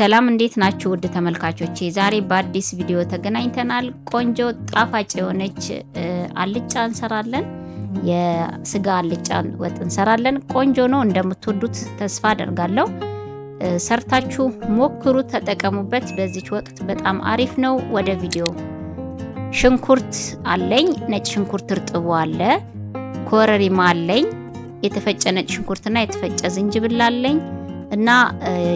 ሰላም እንዴት ናችሁ ውድ ተመልካቾቼ? ዛሬ በአዲስ ቪዲዮ ተገናኝተናል። ቆንጆ ጣፋጭ የሆነች አልጫ እንሰራለን። የስጋ አልጫ ወጥ እንሰራለን። ቆንጆ ነው፣ እንደምትወዱት ተስፋ አደርጋለሁ። ሰርታችሁ ሞክሩ፣ ተጠቀሙበት። በዚች ወቅት በጣም አሪፍ ነው። ወደ ቪዲዮ። ሽንኩርት አለኝ፣ ነጭ ሽንኩርት እርጥቡ አለ፣ ኮረሪማ አለኝ፣ የተፈጨ ነጭ ሽንኩርትና የተፈጨ ዝንጅብል አለኝ እና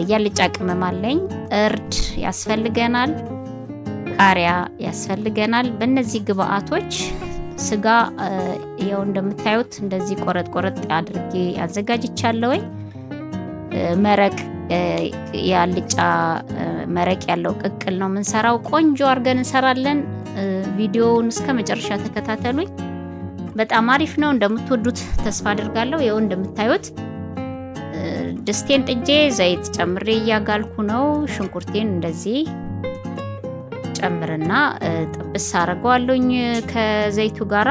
ያልጫ ቅመም አለኝ። እርድ ያስፈልገናል፣ ቃሪያ ያስፈልገናል። በእነዚህ ግብአቶች ስጋ ያው እንደምታዩት እንደዚህ ቆረጥ ቆረጥ አድርጌ አዘጋጅቻለሁ። መረቅ ያልጫ መረቅ ያለው ቅቅል ነው የምንሰራው። ቆንጆ አድርገን እንሰራለን። ቪዲዮውን እስከ መጨረሻ ተከታተሉኝ። በጣም አሪፍ ነው፣ እንደምትወዱት ተስፋ አድርጋለሁ። ያው እንደምታዩት ድስቴን ጥጄ ዘይት ጨምሬ እያጋልኩ ነው። ሽንኩርቴን እንደዚህ ጨምርና ጥብስ አደርገዋለሁኝ ከዘይቱ ጋራ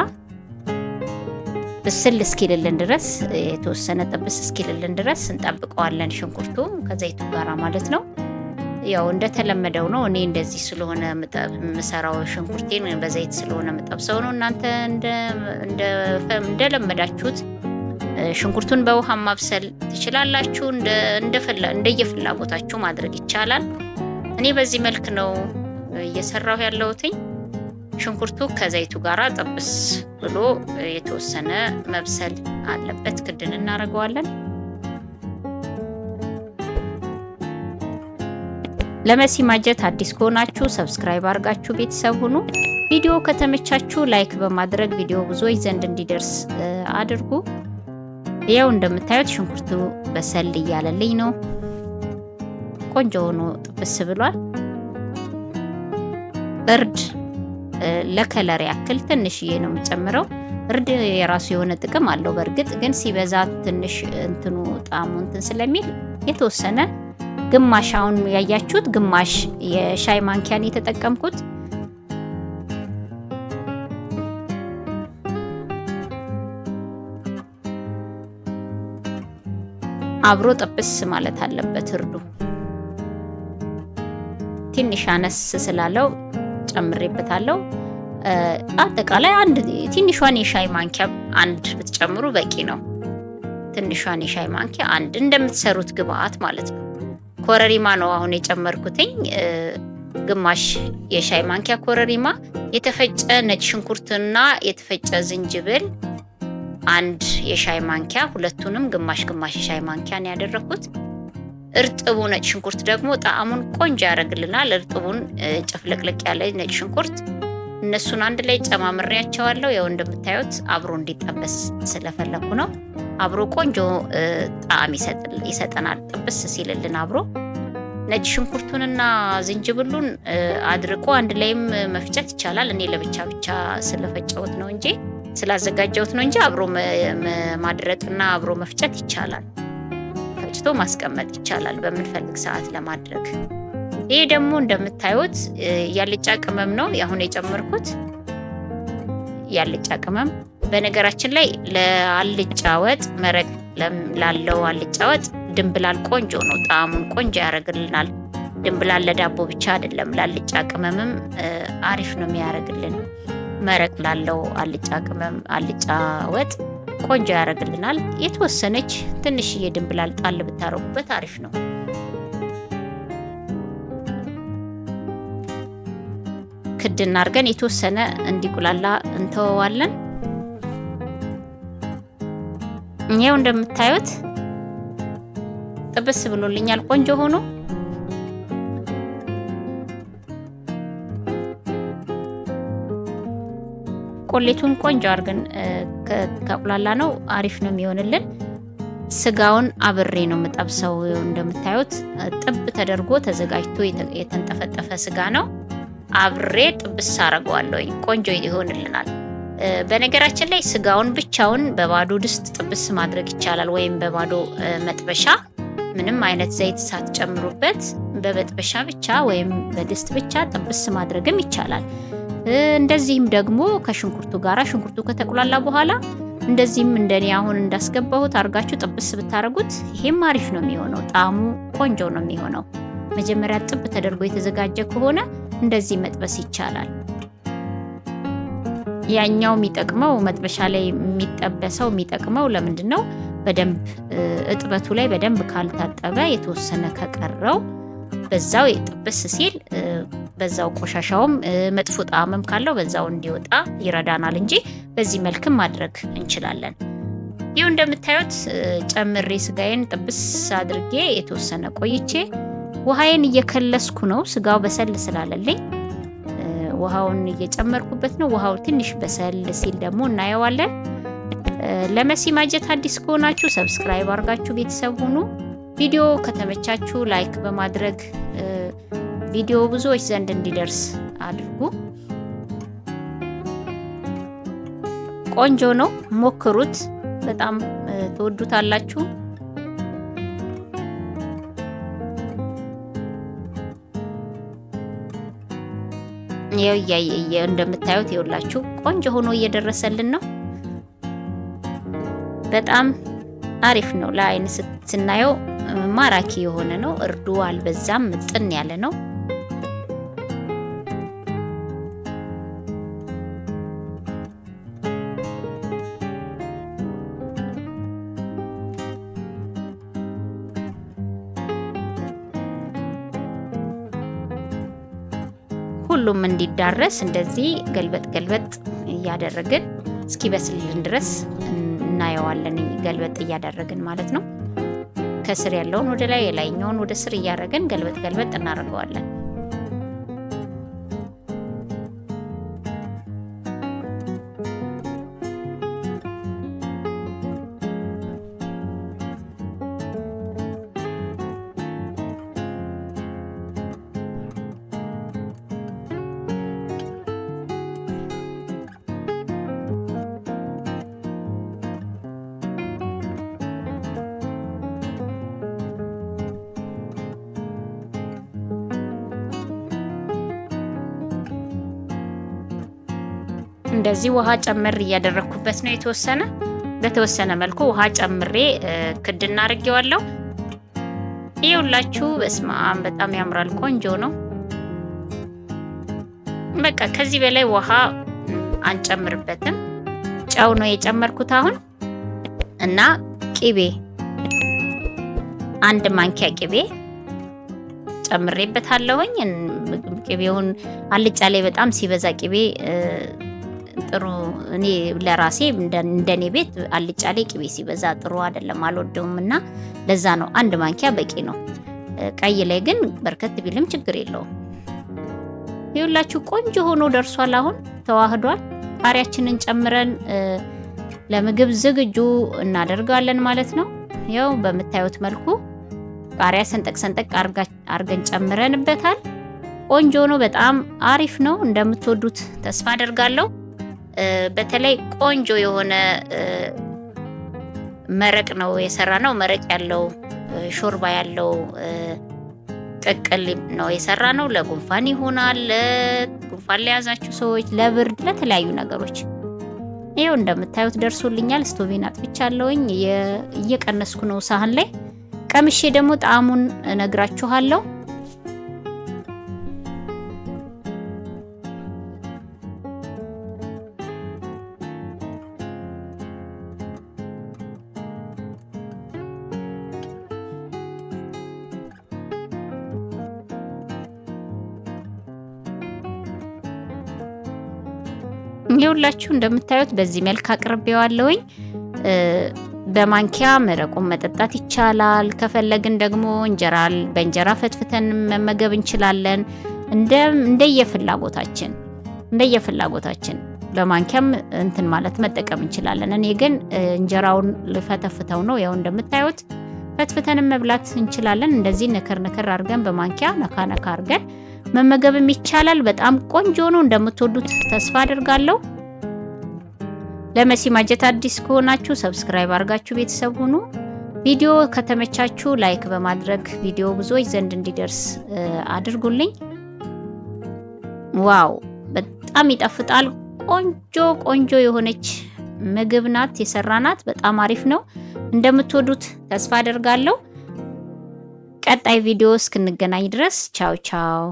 ብስል እስኪልልን ድረስ የተወሰነ ጥብስ እስኪልልን ድረስ እንጠብቀዋለን። ሽንኩርቱ ከዘይቱ ጋራ ማለት ነው። ያው እንደተለመደው ነው። እኔ እንደዚህ ስለሆነ የምሰራው ሽንኩርቴን በዘይት ስለሆነ የምጠብሰው ነው። እናንተ እንደለመዳችሁት ሽንኩርቱን በውሃ ማብሰል ትችላላችሁ። እንደየፍላጎታችሁ ማድረግ ይቻላል። እኔ በዚህ መልክ ነው እየሰራሁ ያለሁትኝ። ሽንኩርቱ ከዘይቱ ጋራ ጥብስ ብሎ የተወሰነ መብሰል አለበት። ክድን እናደርገዋለን። ለመሲ ማጀት አዲስ ከሆናችሁ ሰብስክራይብ አድርጋችሁ ቤተሰብ ሁኑ። ቪዲዮ ከተመቻችሁ ላይክ በማድረግ ቪዲዮ ብዙዎች ዘንድ እንዲደርስ አድርጉ። ያው እንደምታዩት ሽንኩርቱ በሰል እያለልኝ ነው። ቆንጆ ሆኖ ጥብስ ብሏል። እርድ ለከለር ያክል ትንሽዬ ነው የምጨምረው። እርድ የራሱ የሆነ ጥቅም አለው። በእርግጥ ግን ሲበዛ ትንሽ እንትኑ ጣዕሙ እንትን ስለሚል የተወሰነ ግማሽ፣ አሁን ያያችሁት ግማሽ የሻይ ማንኪያን የተጠቀምኩት። አብሮ ጥብስ ማለት አለበት። እርዱ ትንሽ አነስ ስላለው ጨምሬበታለሁ። አጠቃላይ አንድ ትንሿን የሻይ ማንኪያ አንድ ብትጨምሩ በቂ ነው። ትንሿን የሻይ ማንኪያ አንድ እንደምትሰሩት ግብአት ማለት ነው። ኮረሪማ ነው አሁን የጨመርኩትኝ፣ ግማሽ የሻይ ማንኪያ ኮረሪማ፣ የተፈጨ ነጭ ሽንኩርትና የተፈጨ ዝንጅብል አንድ የሻይ ማንኪያ፣ ሁለቱንም ግማሽ ግማሽ የሻይ ማንኪያ ነው ያደረኩት። እርጥቡ ነጭ ሽንኩርት ደግሞ ጣዕሙን ቆንጆ ያደርግልናል። እርጥቡን ጨፍለቅለቅ ያለ ነጭ ሽንኩርት እነሱን አንድ ላይ ጨማምሬያቸዋለሁ። ያው እንደምታዩት አብሮ እንዲጠበስ ስለፈለኩ ነው። አብሮ ቆንጆ ጣዕም ይሰጠናል ጥብስ ሲልልን አብሮ። ነጭ ሽንኩርቱንና ዝንጅብሉን አድርቆ አንድ ላይም መፍጨት ይቻላል። እኔ ለብቻ ብቻ ስለፈጨሁት ነው እንጂ ስላዘጋጀሁት ነው እንጂ አብሮ ማድረቅና አብሮ መፍጨት ይቻላል። ፈጭቶ ማስቀመጥ ይቻላል በምንፈልግ ሰዓት ለማድረግ። ይሄ ደግሞ እንደምታዩት ያልጫ ቅመም ነው አሁን የጨመርኩት። ያልጫ ቅመም በነገራችን ላይ ለአልጫ ወጥ መረቅ ላለው አልጫ ወጥ ድንብላል ቆንጆ ነው፣ ጣዕሙን ቆንጆ ያደርግልናል። ድንብላል ለዳቦ ብቻ አይደለም፣ ለአልጫ ቅመምም አሪፍ ነው የሚያደርግልን። መረቅ ላለው አልጫ ቅመም አልጫ ወጥ ቆንጆ ያደርግልናል። የተወሰነች ትንሽዬ ድንብላል ጣል ብታረጉበት አሪፍ ነው። ክድና አድርገን የተወሰነ እንዲቁላላ እንተወዋለን። ይሄው እንደምታዩት ጥብስ ብሎልኛል ቆንጆ ሆኖ። ቆሌቱን ቆንጆ አድርገን ከቁላላ ነው አሪፍ ነው የሚሆንልን። ስጋውን አብሬ ነው የምጠብሰው። እንደምታዩት ጥብ ተደርጎ ተዘጋጅቶ የተንጠፈጠፈ ስጋ ነው። አብሬ ጥብስ አደርገዋለሁ። ቆንጆ ይሆንልናል። በነገራችን ላይ ስጋውን ብቻውን በባዶ ድስት ጥብስ ማድረግ ይቻላል፣ ወይም በባዶ መጥበሻ ምንም አይነት ዘይት ሳትጨምሩበት በመጥበሻ ብቻ ወይም በድስት ብቻ ጥብስ ማድረግም ይቻላል። እንደዚህም ደግሞ ከሽንኩርቱ ጋራ ሽንኩርቱ ከተቁላላ በኋላ እንደዚህም እንደኔ አሁን እንዳስገባሁት አርጋችሁ ጥብስ ብታረጉት ይሄም አሪፍ ነው የሚሆነው። ጣዕሙ ቆንጆ ነው የሚሆነው። መጀመሪያ ጥብ ተደርጎ የተዘጋጀ ከሆነ እንደዚህ መጥበስ ይቻላል። ያኛው የሚጠቅመው መጥበሻ ላይ የሚጠበሰው የሚጠቅመው ለምንድነው? በደንብ እጥበቱ ላይ በደንብ ካልታጠበ የተወሰነ ከቀረው በዛው ጥብስ ሲል በዛው ቆሻሻውም መጥፎ ጣዕምም ካለው በዛው እንዲወጣ ይረዳናል እንጂ በዚህ መልክም ማድረግ እንችላለን። ይኸው እንደምታዩት ጨምሬ ስጋዬን ጥብስ አድርጌ የተወሰነ ቆይቼ ውሃዬን እየከለስኩ ነው። ስጋው በሰል ስላለልኝ ውሃውን እየጨመርኩበት ነው። ውሃው ትንሽ በሰል ሲል ደግሞ እናየዋለን። ለመሲ ማጀት አዲስ ከሆናችሁ ሰብስክራይብ አድርጋችሁ ቤተሰብ ሁኑ። ቪዲዮ ከተመቻችሁ ላይክ በማድረግ ቪዲዮ ብዙዎች ዘንድ እንዲደርስ አድርጉ። ቆንጆ ነው፣ ሞክሩት። በጣም ትወዱታላችሁ። ይኸው እንደምታዩት ይኸውላችሁ ቆንጆ ሆኖ እየደረሰልን ነው። በጣም አሪፍ ነው። ለአይን ስናየው ማራኪ የሆነ ነው። እርዱ አልበዛም፣ ምጥን ያለ ነው። ሁሉም እንዲዳረስ እንደዚህ ገልበጥ ገልበጥ እያደረግን እስኪበስልልን ድረስ እናየዋለን። ገልበጥ እያደረግን ማለት ነው። ከስር ያለውን ወደ ላይ የላይኛውን ወደ ስር እያደረግን ገልበጥ ገልበጥ እናደርገዋለን። እንደዚህ ውሃ ጨምር እያደረኩበት ነው። በተወሰነ መልኩ ውሃ ጨምሬ ክድና አድርጌዋለሁ። ይኸውላችሁ በስማም በጣም ያምራል፣ ቆንጆ ነው። በቃ ከዚህ በላይ ውሃ አንጨምርበትም። ጨው ነው የጨመርኩት አሁን እና ቅቤ 1 ማንኪያ ቅቤ ጨምሬበታለሁኝ። ቅቤውን አልጫ ላይ በጣም ሲበዛ ቅቤ ጥሩ እኔ ለራሴ እንደኔ ቤት አልጫ ላይ ቅቤ ሲበዛ ጥሩ አይደለም፣ አልወደውም እና ለዛ ነው 1 ማንኪያ በቂ ነው። ቀይ ላይ ግን በርከት ቢልም ችግር የለውም። ይኸውላችሁ ቆንጆ ሆኖ ደርሷል። አሁን ተዋህዷል። ቃሪያችንን ጨምረን ለምግብ ዝግጁ እናደርጋለን ማለት ነው። ያው በምታዩት መልኩ ቃሪያ ሰንጠቅ ሰንጠቅ አርገን ጨምረንበታል። ቆንጆ ነው፣ በጣም አሪፍ ነው። እንደምትወዱት ተስፋ አደርጋለሁ። በተለይ ቆንጆ የሆነ መረቅ ነው የሰራነው። መረቅ ያለው ሾርባ ያለው ቅቅል ነው የሰራነው። ለጉንፋን ይሆናል፣ ጉንፋን ለያዛችሁ ሰዎች፣ ለብርድ፣ ለተለያዩ ነገሮች። ይኸው እንደምታዩት ደርሶልኛል። ስቶቬን አጥፍቻለሁኝ። እየቀነስኩ ነው ሳህን ላይ። ቀምሼ ደግሞ ጣዕሙን እነግራችኋለሁ። ይኸውላችሁ እንደምታዩት በዚህ መልክ አቅርቤዋለሁኝ። በማንኪያ መረቁን መጠጣት ይቻላል። ከፈለግን ደግሞ በእንጀራ ፈትፍተን መመገብ እንችላለን። እንደየፍላጎታችን በማንኪያም እንትን ማለት መጠቀም እንችላለን። እኔ ግን እንጀራውን ልፈተፍተው ነው። ያው እንደምታዩት ፈትፍተንም መብላት እንችላለን። እንደዚህ ንክር ንክር አድርገን በማንኪያ ነካ ነካ አድርገን መመገብም ይቻላል። በጣም ቆንጆ ነው። እንደምትወዱት ተስፋ አድርጋለሁ። ለመሲ ማጀት አዲስ ከሆናችሁ ሰብስክራይብ አድርጋችሁ ቤተሰብ ሁኑ። ቪዲዮ ከተመቻችሁ ላይክ በማድረግ ቪዲዮ ብዙዎች ዘንድ እንዲደርስ አድርጉልኝ። ዋው በጣም ይጣፍጣል። ቆንጆ የሆነች ምግብ ናት የሰራናት። በጣም አሪፍ ነው። እንደምትወዱት ተስፋ አደርጋለሁ። ቀጣይ ቪዲዮ እስክንገናኝ ድረስ ቻው ቻው።